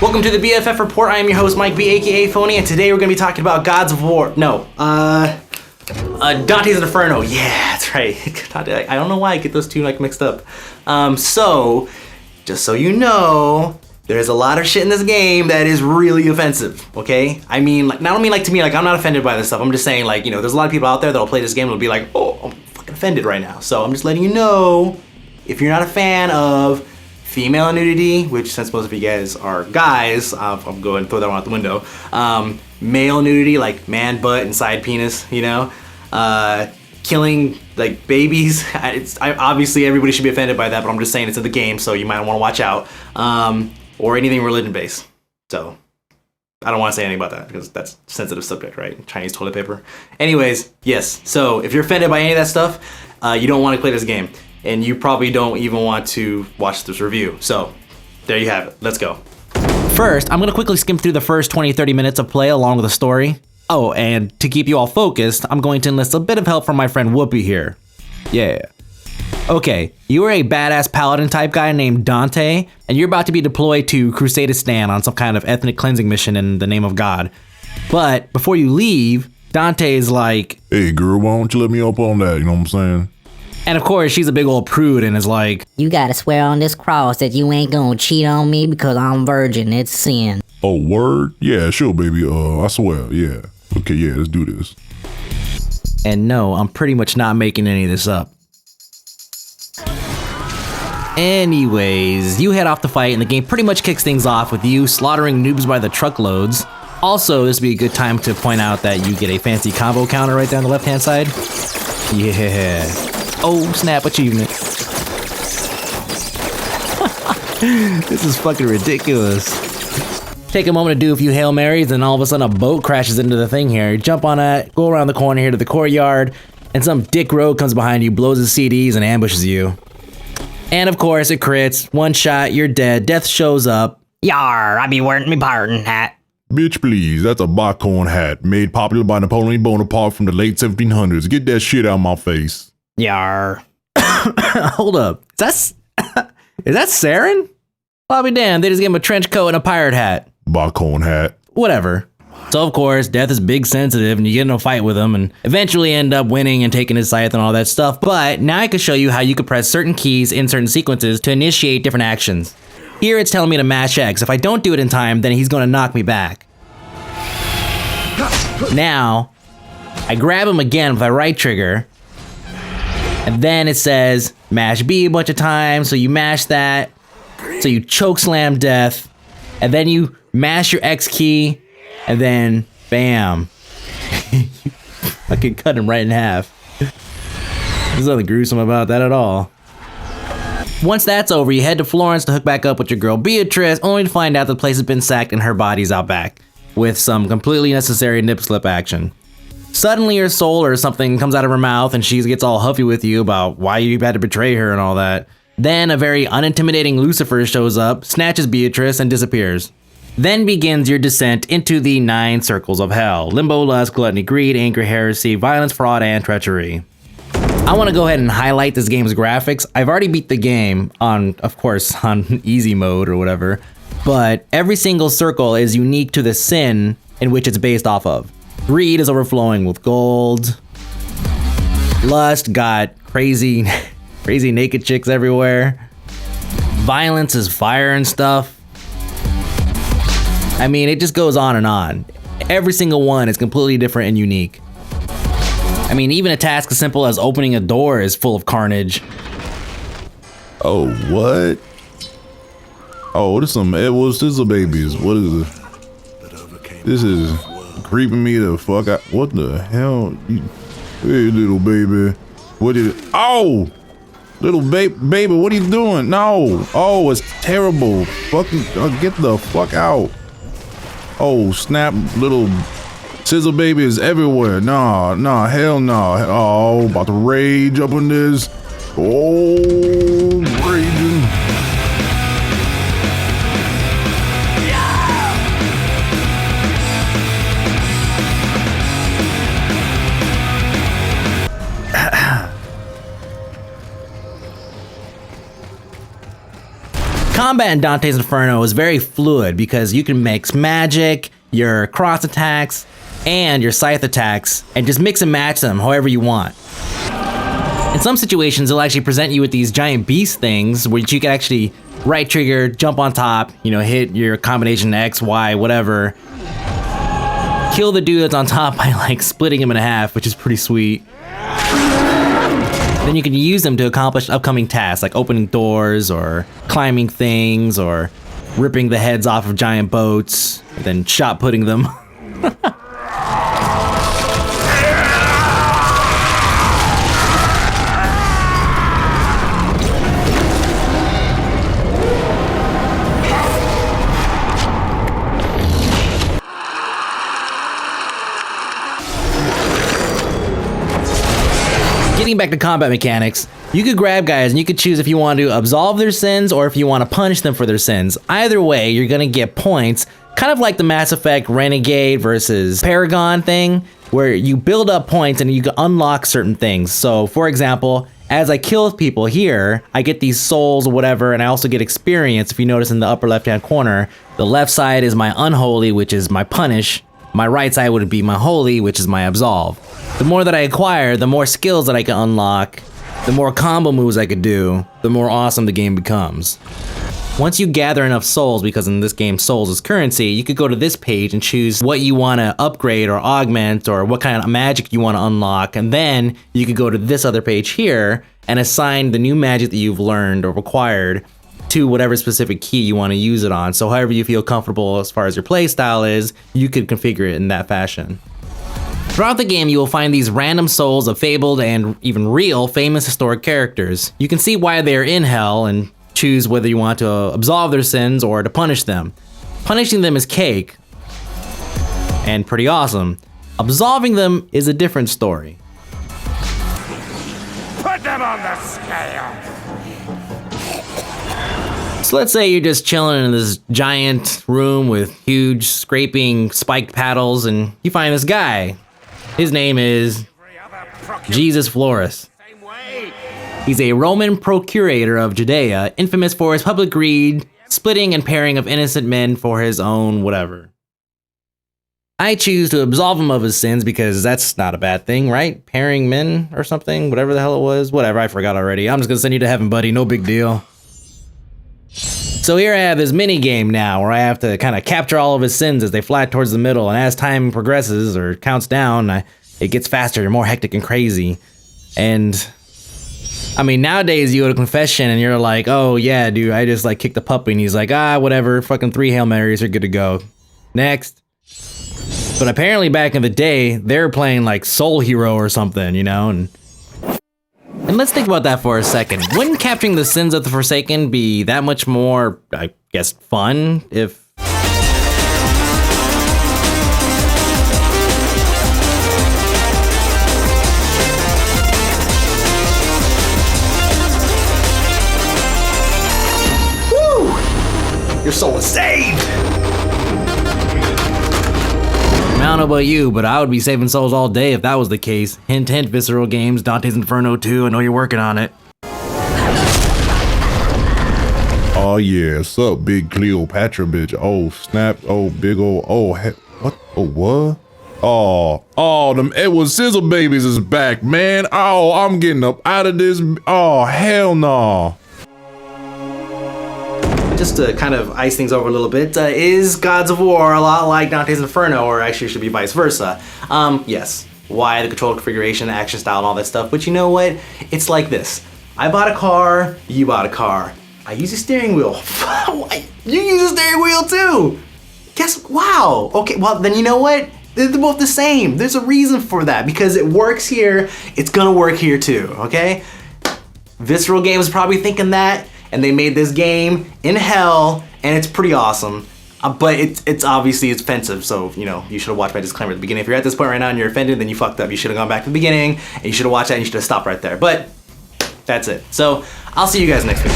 Welcome to the BFF Report. I am your host, Mike B, aka Phony, and today we're going to be talking about Gods of War. Dante's Inferno. Yeah, that's right. Dante, I don't know why I get those two mixed up. So, just so you know, there's a lot of shit in this game that is really offensive, okay? I mean, not only to me, I'm not offended by this stuff. I'm just saying, there's a lot of people out there that'll play this game and will be like, oh, I'm fucking offended right now. So I'm just letting you know, if you're not a fan of female nudity, which since most of you guys are guys, I'll go ahead and throw that one out the window. Male nudity, like man butt and side penis, killing babies. Obviously everybody should be offended by that, but I'm just saying it's in the game, so you might want to watch out. Or anything religion based. So I don't want to say anything about that because that's a sensitive subject, right? Chinese toilet paper. Anyways, yes. So if you're offended by any of that stuff, you don't want to play this game. And you probably don't even want to watch this review. So there you have it. Let's go. First, I'm going to quickly skim through the first 20-30 minutes of play along with the story. Oh, and to keep you all focused, I'm going to enlist a bit of help from my friend Whoopi here. Yeah. Okay, you are a badass paladin type guy named Dante, and you're about to be deployed to Crusadistan on some kind of ethnic cleansing mission in the name of God. But before you leave, Dante is like, hey girl, why don't you let me up on that, you know what I'm saying? And of course, she's a big old prude and is like, you gotta swear on this cross that you ain't gonna cheat on me because I'm virgin, it's sin. Oh, word? Yeah, sure, baby, I swear, yeah. Okay, yeah, let's do this. And no, I'm pretty much not making any of this up. Anyways, you head off to fight and the game pretty much kicks things off with you slaughtering noobs by the truckloads. Also, this would be a good time to point out that you get a fancy combo counter right there on the left hand side. Yeah. Oh, snap, achievement. This is fucking ridiculous. Take a moment to do a few Hail Marys and all of a sudden a boat crashes into the thing here. Jump on it, go around the corner here to the courtyard, and some dick rogue comes behind you, blows his CDs, and ambushes you. And of course, it crits. One shot, you're dead. Death shows up. Yar, I be wearing me pardon hat. Bitch, please, that's a bicorn hat made popular by Napoleon Bonaparte from the late 1700s. Get that shit out of my face. Yar. Hold up. Is that Saren? I'll be damned, they just gave him a trench coat and a pirate hat. Bicorn hat. Whatever. So of course, Death is big sensitive and you get in a fight with him and eventually end up winning and taking his scythe and all that stuff. But now I can show you how you could press certain keys in certain sequences to initiate different actions. Here it's telling me to mash X. If I don't do it in time, then he's gonna knock me back. Now, I grab him again with my right trigger. And then it says mash B a bunch of times. So you mash that. So you choke slam Death. And then you mash your X key. And then, bam. I could cut him right in half. There's nothing gruesome about that at all. Once that's over, you head to Florence to hook back up with your girl Beatrice, only to find out the place has been sacked and her body's out back, with some completely necessary nip-slip action. Suddenly her soul or something comes out of her mouth and she gets all huffy with you about why you had to betray her and all that. Then a very unintimidating Lucifer shows up, snatches Beatrice, and disappears. Then begins your descent into the 9 circles of hell: limbo, lust, gluttony, greed, anger, heresy, violence, fraud, and treachery. I want to go ahead and highlight this game's graphics. I've already beat the game on, of course, on easy mode or whatever, but every single circle is unique to the sin in which it's based off of. Greed is overflowing with gold. Lust got crazy naked chicks everywhere. Violence is fire and stuff. I mean, it just goes on and on. Every single one is completely different and unique. I mean, even a task as simple as opening a door is full of carnage. Oh, what? Oh, this is a babies. What is it? This is creeping me the fuck out. What the hell? Hey, little baby. What is it? Oh! Little baby, what are you doing? No! Oh, it's terrible. Fucking, get the fuck out. Oh, snap, little scissor babies everywhere. Nah, hell no. Oh, about to rage up in this. Oh, raging. Combat in Dante's Inferno is very fluid because you can mix magic, your cross attacks, and your scythe attacks, and just mix and match them however you want. In some situations, it'll actually present you with these giant beast things, which you can actually right trigger, jump on top, hit your combination X, Y, whatever. Kill the dude that's on top by like splitting him in half, which is pretty sweet. Then you can use them to accomplish upcoming tasks like opening doors or climbing things or ripping the heads off of giant boats, and then shot putting them. Getting back to combat mechanics, you could grab guys and you could choose if you want to absolve their sins or if you want to punish them for their sins. Either way, you're gonna get points, kind of like the Mass Effect Renegade versus Paragon thing, where you build up points and you can unlock certain things. So for example, as I kill people here, I get these souls or whatever, and I also get experience. If you notice in the upper left-hand corner, the left side is my unholy, which is my punish. My right side would be my holy, which is my absolve. The more that I acquire, the more skills that I can unlock, the more combo moves I could do, the more awesome the game becomes. Once you gather enough souls, because in this game souls is currency, you could go to this page and choose what you want to upgrade or augment or what kind of magic you want to unlock, and then you could go to this other page here and assign the new magic that you've learned or acquired to whatever specific key you want to use it on. So however you feel comfortable as far as your play style is, you could configure it in that fashion. Throughout the game, you will find these random souls of fabled and even real famous historic characters. You can see why they are in hell and choose whether you want to absolve their sins or to punish them. Punishing them is cake and pretty awesome. Absolving them is a different story. Put them on the scale! So let's say you're just chilling in this giant room with huge scraping spiked paddles and you find this guy. His name is Jesus Florus. He's a Roman procurator of Judea, infamous for his public greed, splitting and pairing of innocent men for his own whatever. I choose to absolve him of his sins because that's not a bad thing, right? Pairing men or something, whatever the hell it was. Whatever, I forgot already. I'm just gonna send you to heaven, buddy, no big deal. So here I have this mini game now where I have to kind of capture all of his sins as they fly towards the middle, and as time progresses or counts down, it gets faster and more hectic and crazy. And I mean, nowadays you go to confession and you're like, oh yeah, dude, I just like kicked the puppy, and he's like, whatever, fucking 3 Hail Marys are good to go. Next. But apparently back in the day, they were playing like Soul Hero or something, And let's think about that for a second. Wouldn't capturing the sins of the Forsaken be that much more, I guess, fun if... Your soul is saved! I don't know about you, but I would be saving souls all day if that was the case. Hint, hint, Visceral Games, Dante's Inferno 2, I know you're working on it. Oh yeah, sup, big Cleopatra bitch. Oh snap, oh big old, what? Oh what? Oh, them Edward Sizzle babies is back, man. Oh, I'm getting up out of this. Oh hell no. Just to kind of ice things over a little bit, is Gods of War a lot like Dante's Inferno, or actually it should be vice versa? Yes. Why the control configuration, action style, and all that stuff, but you know what? It's like this. I bought a car, you bought a car. I use a steering wheel. You use a steering wheel too! Wow, okay, well then you know what? They're both the same. There's a reason for that, because it works here, it's gonna work here too, okay? Visceral Games is probably thinking that, and they made this game in hell, and it's pretty awesome. But it's obviously offensive, so you should have watched my disclaimer at the beginning. If you're at this point right now and you're offended, then you fucked up. You should have gone back to the beginning, and you should have watched that, and you should have stopped right there. But that's it. So I'll see you guys next week.